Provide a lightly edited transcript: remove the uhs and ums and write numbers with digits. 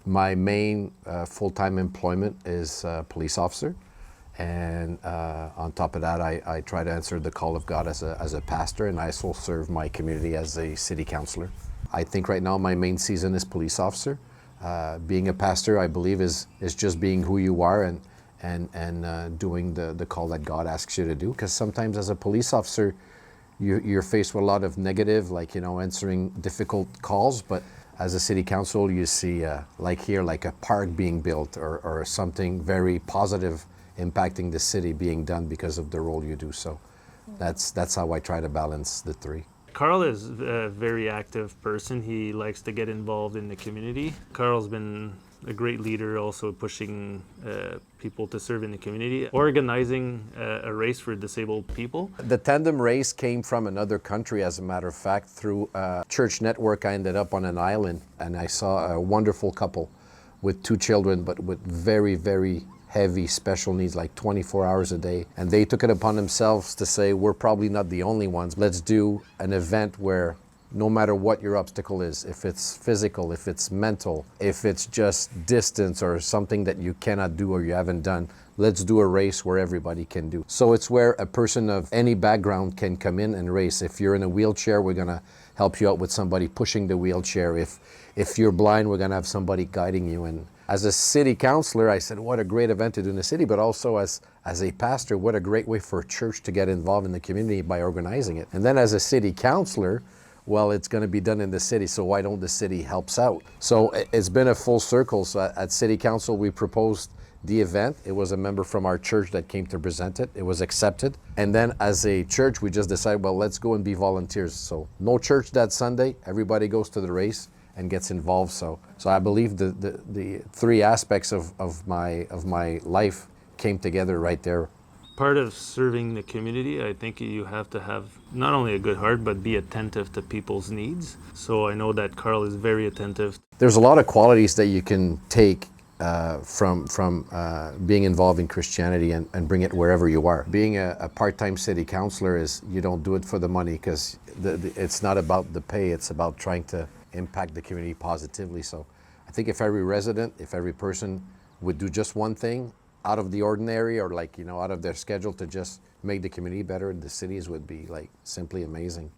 My main full-time employment is police officer. And on top of that, I try to answer the call of God as a pastor, and I also serve my community as a city councillor. I think right now my main season is police officer. Being a pastor, I believe, is just being who you are and doing the call that God asks you to do. Because sometimes as a police officer, you're faced with a lot of negative, like, answering difficult calls. But as a city council, you see, like here, like a park being built or something very positive impacting the city being done because of the role you do. So that's how I try to balance the three. Carl is a very active person. He likes to get involved in the community. Carl's been a great leader, also pushing people to serve in the community, organizing a race for disabled people. The Tandem Race came from another country, as a matter of fact. Through a church network, I ended up on an island, and I saw a wonderful couple with 2 children, but with very, very heavy special needs, like 24 hours a day. And they took it upon themselves to say, we're probably not the only ones. Let's do an event where no matter what your obstacle is, if it's physical, if it's mental, if it's just distance or something that you cannot do or you haven't done, let's do a race where everybody can do. So it's where a person of any background can come in and race. If you're in a wheelchair, we're gonna help you out with somebody pushing the wheelchair. If you're blind, we're gonna have somebody guiding you. And as a city councillor, I said, what a great event to do in the city, but also as a pastor, what a great way for a church to get involved in the community by organizing it. And then as a city councillor, well, it's going to be done in the city, so why don't the city helps out? So it's been a full circle. So at City Council, we proposed the event. It was a member from our church that came to present it. It was accepted. And then as a church, we just decided, well, let's go and be volunteers. So no church that Sunday, everybody goes to the race and gets involved. So I believe the 3 aspects of my life came together right there. Part of serving the community, I think you have to have not only a good heart, but be attentive to people's needs. So I know that Carl is very attentive. There's a lot of qualities that you can take from being involved in Christianity and bring it wherever you are. Being a part-time city councillor is, you don't do it for the money, because it's not about the pay, it's about trying to impact the community positively. So I think if every resident, if every person would do just one thing out of the ordinary, or out of their schedule, to just make the community better, the cities would be simply amazing.